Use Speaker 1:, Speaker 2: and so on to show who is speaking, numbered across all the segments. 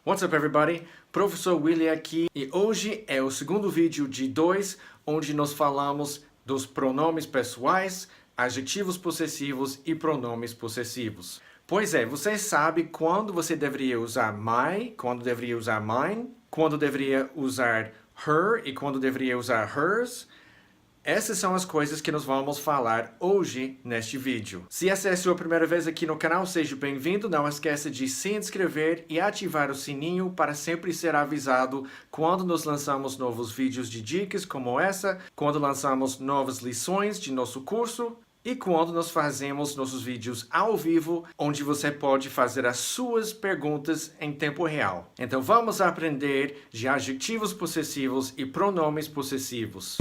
Speaker 1: What's up, everybody? Professor William aqui e hoje é o segundo vídeo de 2, onde nós falamos dos pronomes pessoais, adjetivos possessivos e pronomes possessivos. Pois é, você sabe quando você deveria usar my, quando deveria usar mine, quando deveria usar her e quando deveria usar hers? Essas são as coisas que nós vamos falar hoje neste vídeo. Se essa é a sua primeira vez aqui no canal, seja bem-vindo. Não esqueça de se inscrever e ativar o sininho para sempre ser avisado quando nós lançamos novos vídeos de dicas como essa, quando lançamos novas lições de nosso curso e quando nós fazemos nossos vídeos ao vivo, onde você pode fazer as suas perguntas em tempo real. Então vamos aprender de adjetivos possessivos e pronomes possessivos.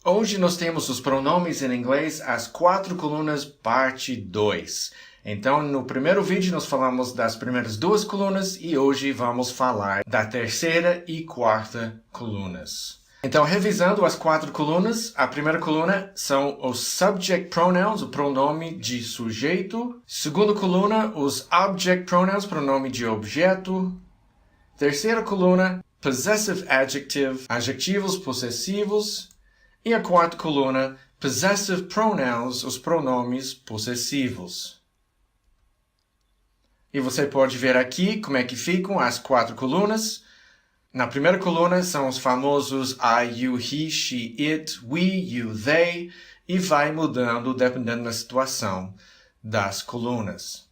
Speaker 1: Hoje nós temos os pronomes em inglês, as 4 colunas, parte 2. Então, no primeiro vídeo nós falamos das primeiras 2 colunas e hoje vamos falar da terceira e quarta colunas. Então, revisando as 4 colunas, a primeira coluna são os subject pronouns, o pronome de sujeito. Segunda coluna, os object pronouns, pronome de objeto. Terceira coluna, possessive adjective, adjetivos possessivos. E a quarta coluna, possessive pronouns, os pronomes possessivos. E você pode ver aqui como é que ficam as 4 colunas. Na primeira coluna são os famosos I, you, he, she, it, we, you, they, e vai mudando dependendo da situação das colunas.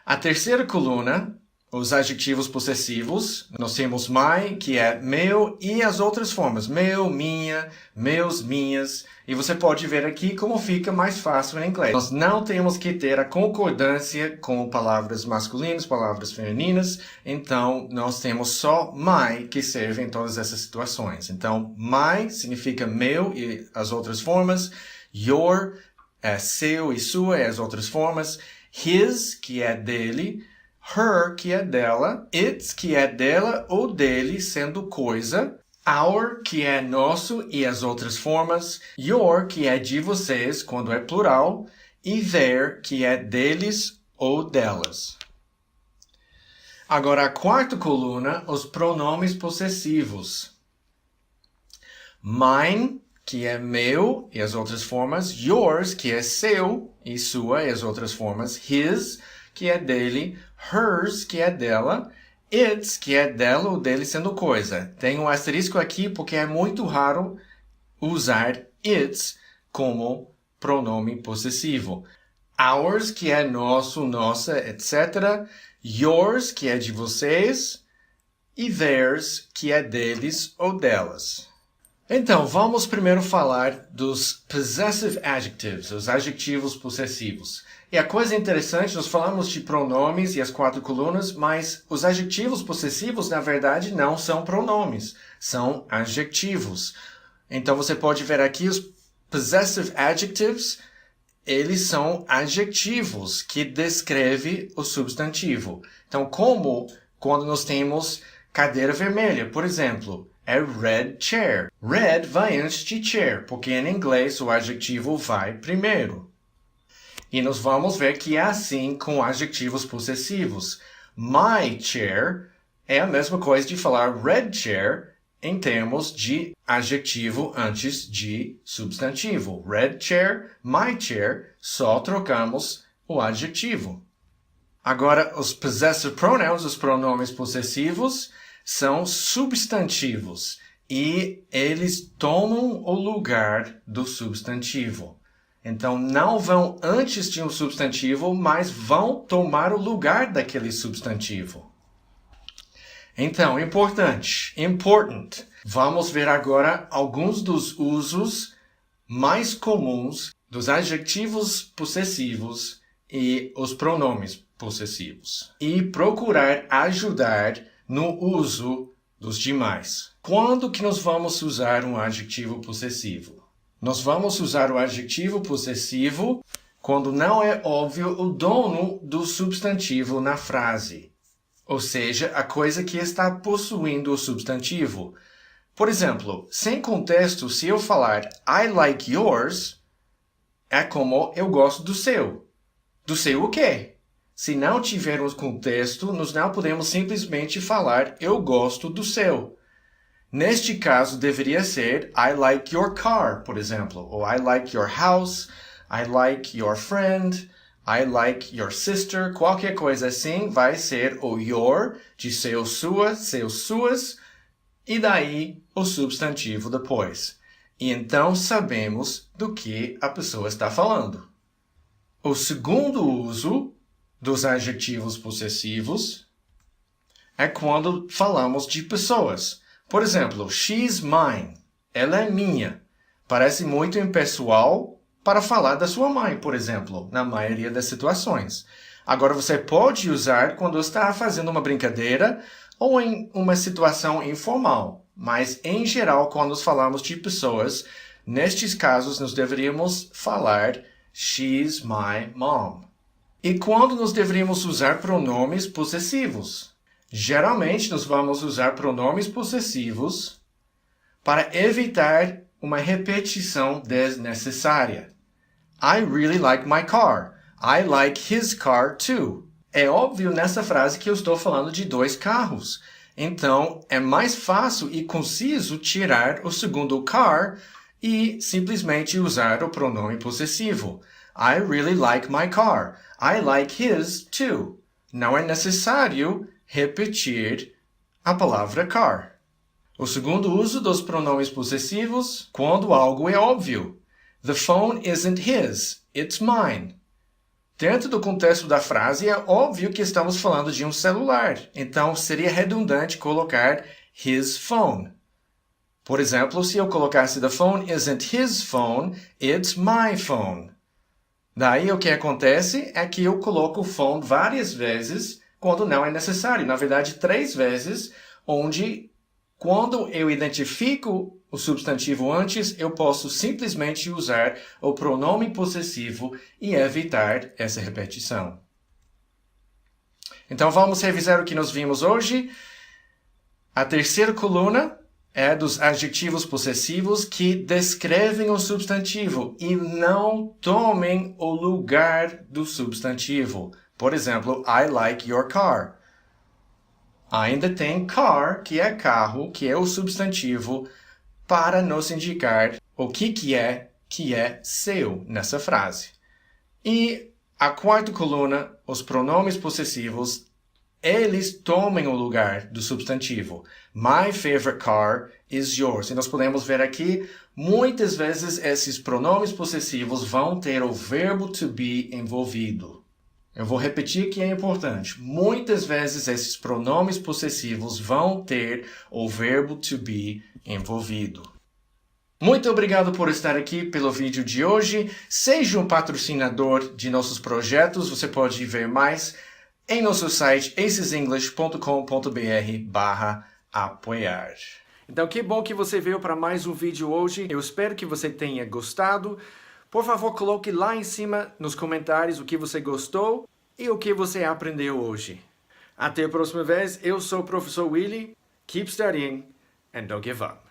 Speaker 1: A terceira coluna, os adjetivos possessivos, nós temos my, que é meu, e as outras formas, meu, minha, meus, minhas, e você pode ver aqui como fica mais fácil em inglês. Nós não temos que ter a concordância com palavras masculinas, palavras femininas, então nós temos só my que serve em todas essas situações. Então, my significa meu e as outras formas, your é seu e sua e as outras formas, his, que é dele, her, que é dela, its, que é dela ou dele, sendo coisa, our, que é nosso e as outras formas, your, que é de vocês, quando é plural, e their, que é deles ou delas. Agora, a quarta coluna, os pronomes possessivos. Mine, que é meu e as outras formas, yours, que é seu e sua e as outras formas, his, que é dele, hers, que é dela, its, que é dela ou dele sendo coisa. Tem um asterisco aqui porque é muito raro usar its como pronome possessivo. Ours, que é nosso, nossa, etc. Yours, que é de vocês. E theirs, que é deles ou delas. Então, vamos primeiro falar dos possessive adjectives, os adjetivos possessivos. E a coisa interessante, nós falamos de pronomes e as 4 colunas, mas os adjetivos possessivos, na verdade, não são pronomes, são adjetivos. Então, você pode ver aqui os possessive adjectives, eles são adjetivos que descrevem o substantivo. Então, como quando nós temos cadeira vermelha, por exemplo, é red chair. Red vai antes de chair, porque em inglês o adjetivo vai primeiro. E nós vamos ver que é assim com adjetivos possessivos. My chair é a mesma coisa de falar red chair em termos de adjetivo antes de substantivo. Red chair, my chair, só trocamos o adjetivo. Agora, os possessive pronouns, os pronomes possessivos, são substantivos e eles tomam o lugar do substantivo. Então, não vão antes de um substantivo, mas vão tomar o lugar daquele substantivo. Então, importante, important. Vamos ver agora alguns dos usos mais comuns dos adjetivos possessivos e os pronomes possessivos. E procurar ajudar no uso dos demais. Quando que nós vamos usar um adjetivo possessivo? Nós vamos usar o adjetivo possessivo quando não é óbvio o dono do substantivo na frase. Ou seja, a coisa que está possuindo o substantivo. Por exemplo, sem contexto, se eu falar I like yours, é como eu gosto do seu. Do seu o quê? se não tivermos contexto, nós não podemos simplesmente falar eu gosto do seu. Neste caso, deveria ser I like your car, por exemplo, ou I like your house, I like your friend, I like your sister, qualquer coisa assim vai ser o your, de seu, sua, seus, suas, e daí o substantivo depois. E então sabemos do que a pessoa está falando. O segundo uso dos adjetivos possessivos é quando falamos de pessoas. Por exemplo, she's mine. Ela é minha. Parece muito impessoal para falar da sua mãe, por exemplo, na maioria das situações. Agora, você pode usar quando está fazendo uma brincadeira ou em uma situação informal. Mas, em geral, quando nós falamos de pessoas, nestes casos, nós deveríamos falar she's my mom. E quando nós deveríamos usar pronomes possessivos? Geralmente, nós vamos usar pronomes possessivos para evitar uma repetição desnecessária. I really like my car. I like his car too. É óbvio nessa frase que eu estou falando de dois carros. Então, é mais fácil e conciso tirar o segundo car e simplesmente usar o pronome possessivo. I really like my car. I like his too. Não é necessário repetir a palavra car. O segundo uso dos pronomes possessivos, quando algo é óbvio. The phone isn't his, it's mine. Dentro do contexto da frase, é óbvio que estamos falando de um celular. Então, seria redundante colocar his phone. Por exemplo, se eu colocasse the phone isn't his phone, it's my phone. Daí, o que acontece é que eu coloco o phone várias vezes quando não é necessário. Na verdade, 3 vezes, onde quando eu identifico o substantivo antes, eu posso simplesmente usar o pronome possessivo e evitar essa repetição. Então, vamos revisar o que nós vimos hoje. A terceira coluna é dos adjetivos possessivos que descrevem o substantivo e não tomem o lugar do substantivo. Por exemplo, I like your car. Ainda tem car, que é carro, que é o substantivo, para nos indicar o que é seu nessa frase. E a quarta coluna, os pronomes possessivos, eles tomem o lugar do substantivo. My favorite car is yours. E nós podemos ver aqui, muitas vezes esses pronomes possessivos vão ter o verbo to be envolvido. Eu vou repetir que é importante. Muitas vezes esses pronomes possessivos vão ter o verbo to be envolvido. Muito obrigado por estar aqui pelo vídeo de hoje. Seja um patrocinador de nossos projetos. Você pode ver mais em nosso site acesenglish.com.br/apoiar. Então, que bom que você veio para mais um vídeo hoje. Eu espero que você tenha gostado. Por favor, coloque lá em cima nos comentários o que você gostou e o que você aprendeu hoje. Até a próxima vez. Eu sou o professor Willy. Keep studying and don't give up.